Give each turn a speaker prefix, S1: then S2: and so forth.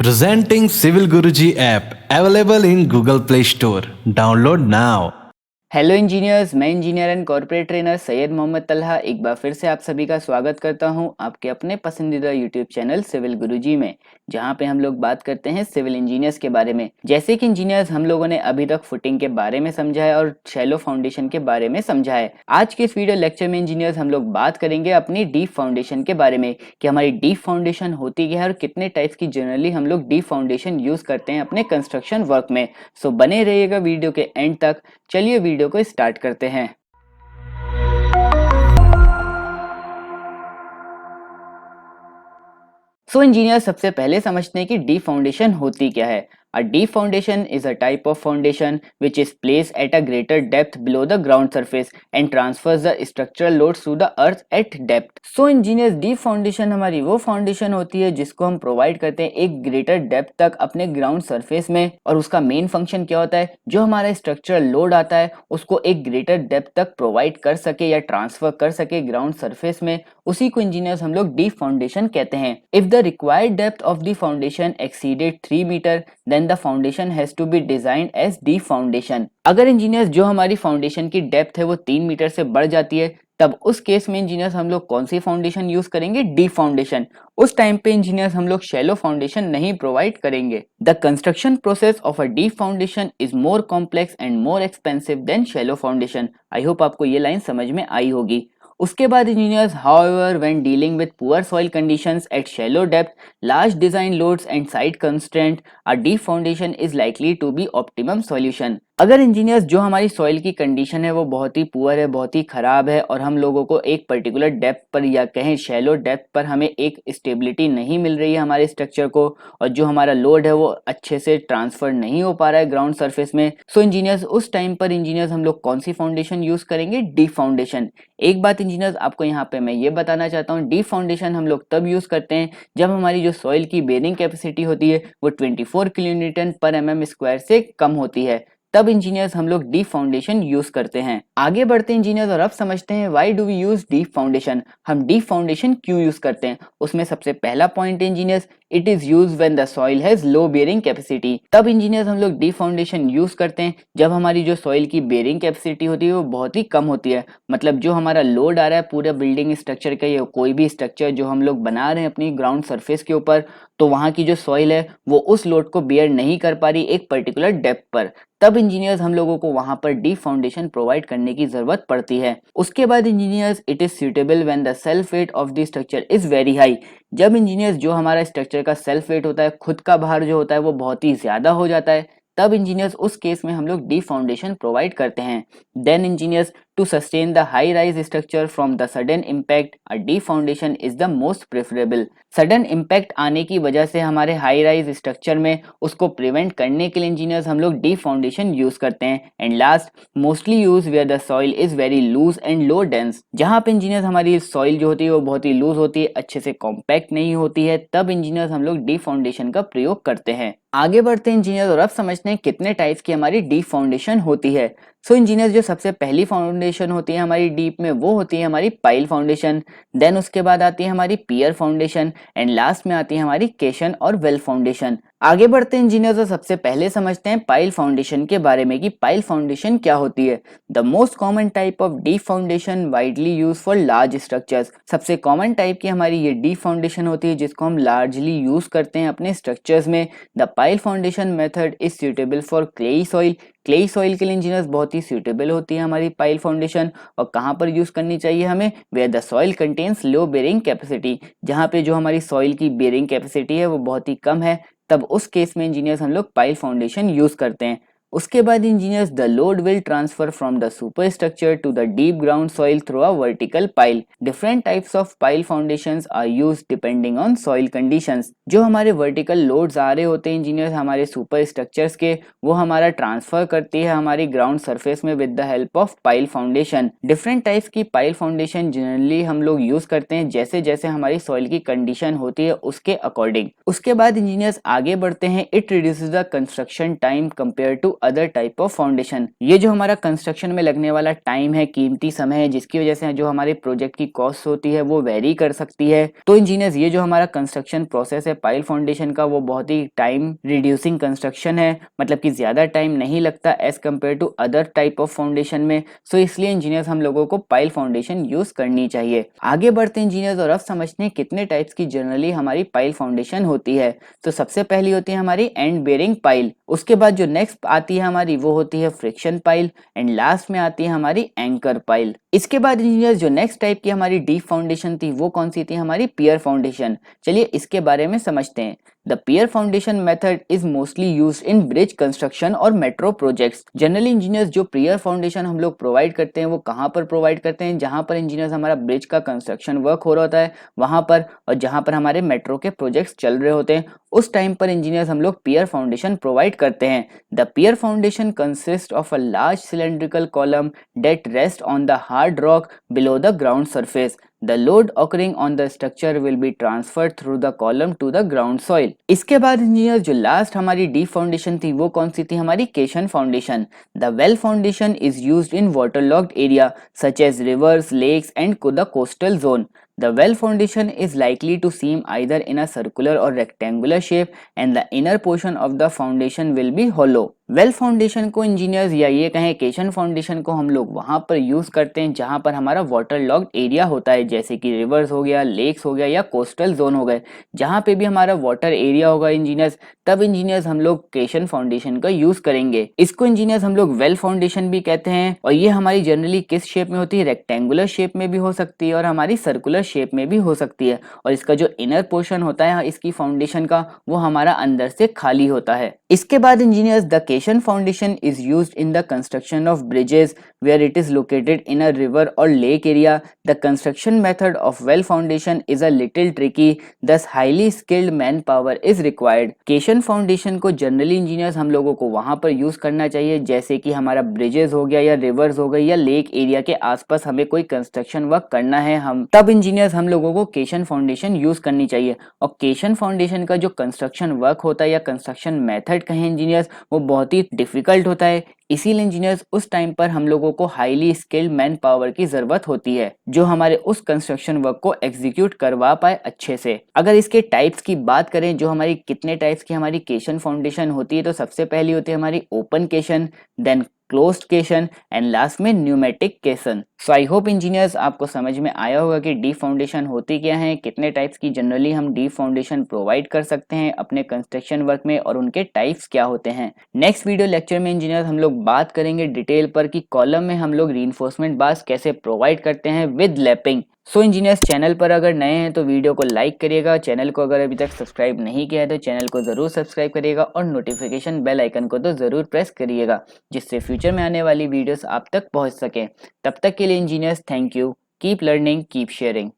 S1: Presenting Civil Guruji app available in Google Play Store. Download now.
S2: Hello engineers, मैं engineer and corporate trainer Syed Mohammad Talha एक बार फिर से आप सभी का स्वागत करता हूं आपके अपने पसंदीदा यूट्यूब चैनल सिविल गुरुजी में, जहां पे हम लोग बात करते हैं सिविल इंजीनियर्स के बारे में। जैसे कि इंजीनियर्स हम लोगों ने अभी तक फुटिंग के बारे में समझा है और शैलो फाउंडेशन के बारे में समझा है। आज के इस वीडियो लेक्चर में इंजीनियर्स हम लोग बात करेंगे अपनी डीप फाउंडेशन के बारे में कि हमारी डीप फाउंडेशन होती क्या है और कितने टाइप्स की जनरली हम लोग डीप फाउंडेशन यूज करते हैं अपने कंस्ट्रक्शन वर्क में। सो बने रहिएगा वीडियो के एंड तक। चलिए वीडियो को स्टार्ट करते हैं। सो इंजीनियर सबसे पहले समझते हैं कि डीप फाउंडेशन होती क्या है। A deep foundation is a type of foundation which is placed at a greater depth below the ground surface and transfers the structural loads to the earth at depth. So engineers, deep foundation हमारी वो foundation होती है जिसको हम provide करते हैं एक greater depth तक अपने ग्राउंड सरफेस में, और उसका मेन फंक्शन क्या होता है, जो हमारा स्ट्रक्चरल लोड आता है उसको एक ग्रेटर डेप्थ तक प्रोवाइड कर सके या ट्रांसफर कर सके ग्राउंड सरफेस में, उसी को इंजीनियर्स हम लोग डीप फाउंडेशन कहते हैं। If the required depth of the foundation exceeded 3 metre then the foundation has to be designed as deep foundation. अगर इंजीनियर्स जो हमारी फाउंडेशन की डेप्थ है वो 3 मीटर से बढ़ जाती है, तब उस केस में इंजीनियर्स हम लोग कौन सी फाउंडेशन यूज करेंगे, डीप फाउंडेशन। उस टाइम पे इंजीनियर्स हम लोग शैलो फाउंडेशन नहीं प्रोवाइड करेंगे। The construction process of a deep foundation is more complex and more expensive than shallow foundation. I hope आपको ये लाइन समझ में आई होगी। उसके बाद engineers however when dealing with poor soil conditions at shallow depth, large design loads and site constraint, a deep foundation is likely to be optimum solution. अगर engineers जो हमारी सॉइल की कंडीशन है वो बहुत ही पुअर है, बहुत ही खराब है, और हम लोगों को एक पर्टिकुलर डेप्थ पर या कहें शैलो डेप्थ पर हमें एक स्टेबिलिटी नहीं मिल रही है हमारे स्ट्रक्चर को, और जो हमारा लोड है वो अच्छे से ट्रांसफर नहीं हो पा रहा है ग्राउंड सरफेस में, सो इंजीनियर्स उस टाइम पर इंजीनियर्स हम लोग कौन सी फाउंडेशन यूज करेंगे, डीप फाउंडेशन। एक बात इंजीनियर्स आपको यहाँ पे मैं ये बताना चाहता हूँ, डीप फाउंडेशन हम लोग तब यूज करते हैं जब हमारी जो सॉइल की बेरिंग कैपेसिटी होती है वो 24 किलोन्यूटन पर mm स्क्वायर से कम होती है, तब इंजीनियर्स हम लोग डीप फाउंडेशन यूज करते हैं। आगे बढ़ते हैं इंजीनियर्स और अब समझते हैं why do we use deep foundation. हम डीप फाउंडेशन क्यों यूज करते हैं। उसमें सबसे पहला point engineers, it is use when the soil has low bearing capacity. तब इंजीनियर्स हम लोग डीप फाउंडेशन यूज करते हैं जब हमारी जो सॉइल की बेरिंग कैपेसिटी होती है वो बहुत ही कम होती है। मतलब जो हमारा लोड आ रहा है पूरे बिल्डिंग स्ट्रक्चर का या कोई भी स्ट्रक्चर जो हम लोग बना रहे हैं अपनी ग्राउंड सरफेस के ऊपर, तो वहां की जो सॉइल है वो उस लोड को बेयर नहीं कर पा रही एक पर्टिकुलर डेप्थ पर, तब इंजीनियर्स हम लोगों को वहां पर डीप फाउंडेशन प्रोवाइड करने की जरूरत पड़ती है। उसके बाद engineers, it is suitable when the self weight of the structure is very high. जब इंजीनियर्स जो हमारा स्ट्रक्चर का सेल्फ वेट होता है, खुद का भार जो होता है वो बहुत ही ज्यादा हो जाता है, तब इंजीनियर्स उस केस में हम लोग डीप फाउंडेशन प्रोवाइड करते हैं। Then engineers, to sustain the high rise structure from the sudden impact, a deep foundation is the most preferable. Sudden impact आने की वजह से हमारे हाई राइज स्ट्रक्चर में उसको प्रिवेंट करने के लिए इंजीनियर्स हम लोग डीप फाउंडेशन यूज करते हैं। And last, mostly use where the soil is very loose and low dense. जहां पे इंजीनियर्स हमारी सॉइल जो होती है वो बहुत ही लूज होती है, अच्छे से कॉम्पैक्ट नहीं होती है, तब इंजीनियर्स हम लोग डीप फाउंडेशन का प्रयोग करते हैं। आगे बढ़ते हैं इंजीनियर्स और अब समझते हैं कितने टाइप्स की हमारी डीप फाउंडेशन होती है। सो इंजीनियर्स जो सबसे पहली फाउंडेशन होती है हमारी डीप में वो होती है हमारी पाइल फाउंडेशन। देन उसके बाद आती है हमारी पियर फाउंडेशन एंड लास्ट में आती है हमारी केशन और वेल फाउंडेशन। आगे बढ़ते हैं इंजीनियर्स और सबसे पहले समझते हैं पाइल फाउंडेशन के बारे में कि पाइल फाउंडेशन क्या होती है। The most common type of deep foundation widely use for large structures. सबसे कॉमन टाइप की हमारी ये डीप फाउंडेशन होती है जिसको हम लार्जली यूज करते हैं अपने स्ट्रक्चर्स में। The pile foundation method is suitable for clayey soil. Clayey soil के लिए इंजीनियर्स बहुत ही सूटेबल होती है हमारी पाइल फाउंडेशन। और कहाँ पर यूज करनी चाहिए हमें, where the soil contains low bearing capacity. जहाँ पे जो हमारी सॉइल की बेरिंग कैपेसिटी है वो बहुत ही कम है, तब उस केस में इंजीनियर्स हम लोग पाइल फाउंडेशन यूज करते हैं। उसके बाद engineers, the load will transfer from the superstructure to the deep ground soil through a vertical pile. Different types of pile foundations are used depending on soil conditions. जो हमारे vertical loads आ रहे होते हैं engineers हमारे super structures के, वो हमारा transfer करती है हमारी ग्राउंड सरफेस में with the help of pile foundation. Different types की पाइल फाउंडेशन जनरली हम लोग यूज करते हैं जैसे जैसे हमारी सॉइल की कंडीशन होती है उसके अकॉर्डिंग। उसके बाद इंजीनियर्स आगे बढ़ते हैं, it reduces the construction time compare to other type of foundation। ये जो हमारा कंस्ट्रक्शन में लगने वाला टाइम है, कीमती समय है, जिसकी वजह से जो हमारे प्रोजेक्ट की कॉस्ट होती है वो वेरी कर सकती है। तो इंजीनियर्स ये जो हमारा कंस्ट्रक्शन प्रोसेस है पाइल फाउंडेशन का वो बहुत ही टाइम रिड्यूसिंग कंस्ट्रक्शन है, मतलब कि ज्यादा टाइम नहीं लगता as compare to other type of foundation में। सो इसलिए इंजीनियर्स हम लोगों को पाइल फाउंडेशन यूज करनी चाहिए। आगे बढ़ते हैं इंजीनियर्स और अब समझते हैं कितने टाइप्स की जनरली हमारी पाइल फाउंडेशन होती है। तो सबसे पहली होती है हमारी एंड बेयरिंग पाइल, उसके बाद जो नेक्स्ट आती है हमारी वो होती है फ्रिक्शन पाइल, एंड लास्ट में आती है हमारी एंकर पाइल। इसके बाद इंजीनियर्स जो नेक्स्ट टाइप की हमारी डीप फाउंडेशन थी वो कौन सी थी, हमारी पियर फाउंडेशन। चलिए इसके बारे में समझते हैं। The pier foundation method is mostly used in bridge construction और metro projects। जनरली इंजीनियर्स जो पियर फाउंडेशन हम लोग प्रोवाइड करते हैं वो कहाँ पर प्रोवाइड करते हैं, जहाँ पर इंजीनियर्स हमारा ब्रिज का कंस्ट्रक्शन वर्क हो रहा होता है वहां पर, और जहाँ पर हमारे मेट्रो के प्रोजेक्ट्स चल रहे होते हैं उस टाइम पर इंजीनियर्स हम लोग पियर फाउंडेशन प्रोवाइड करते हैं। The pier foundation consist of a large cylindrical column that rest on the hard rock below the ground surface. The load occurring on the structure will be transferred through the column to the ground soil। इसके बाद engineer जो last हमारी deep foundation थी वो कौन सी थी, हमारी caisson foundation. The well foundation is used in waterlogged area such as rivers, lakes and the coastal zone। The well foundation is likely to seem either in a circular or rectangular shape and the inner portion of the foundation will be hollow। Well foundation को engineers या ये कहें केशन foundation को हम लोग वहां पर use करते हैं जहां पर हमारा वाटर लॉग्ड एरिया होता है, जैसे कि रिवर्स हो गया, लेक्स हो गया या कोस्टल जोन हो गए। जहां पे भी हमारा वाटर एरिया होगा इंजीनियर्स, तब इंजीनियर्स हम लोग केशन फाउंडेशन का यूज करेंगे। इसको इंजीनियर्स हम लोग वेल फाउंडेशन भी कहते हैं और ये हमारी जनरली किस शेप में होती है, रेक्टेंगुलर शेप में भी हो सकती है और हमारी सर्कुलर शेप में भी हो सकती है। और इसका जो इनर पोर्शन होता है इसकी फाउंडेशन का वो हमारा अंदर से खाली होता है। इसके बाद engineers the caisson foundation is used in the construction of bridges where it is located in a river और lake area. The construction method of well foundation is a little tricky, thus highly skilled man power is required. Caisson foundation को generally engineers हम लोगों को वहां पर use करना चाहिए जैसे कि हमारा ब्रिजेस हो गया या रिवर्स हो गई या लेक एरिया के आसपास हमें कोई कंस्ट्रक्शन वर्क करना है, हम तब इंजीनियर्स हम लोगों को केशन फाउंडेशन यूज करनी चाहिए। और केशन फाउंडेशन का जो कंस्ट्रक्शन वर्क होता है या कंस्ट्रक्शन मेथड कहें इंजीनियर्स वो बहुत ही डिफिकल्ट होता है, इसीलिए इंजीनियर्स उस टाइम पर हम लोगों को हाईली स्किल्ड मैन पावर की जरूरत होती है जो हमारे उस कंस्ट्रक्शन वर्क को एग्जीक्यूट करवा पाए अच्छे से। अगर इसके टाइप्स की बात करें, जो हमारी कितने टाइप्स की हमारी केशन फाउंडेशन होती है, तो सबसे पहली होती है हमारी open caisson, then closed caisson and last में pneumatic caisson. So I hope engineers आपको समझ में आया होगा कि डीप फाउंडेशन होती क्या है, कितने टाइप्स की जनरली हम डीप फाउंडेशन प्रोवाइड कर सकते हैं अपने कंस्ट्रक्शन वर्क में और उनके टाइप्स क्या होते हैं। नेक्स्ट वीडियो लेक्चर में इंजीनियर्स हम लोग बात करेंगे डिटेल पर कि कॉलम में हम लोग रीइंफोर्समेंट बार्स कैसे प्रोवाइड करते हैं with lapping. So engineers channel पर अगर नए हैं तो वीडियो को लाइक करिएगा, चैनल को अगर अभी तक सब्सक्राइब नहीं किया है तो चैनल को जरूर सब्सक्राइब करिएगा और नोटिफिकेशन बेल आइकन को तो जरूर प्रेस करिएगा जिससे फ्यूचर में आने वाली वीडियोस आप तक पहुंच सके। तब तक के लिए engineers thank you, keep learning, keep sharing.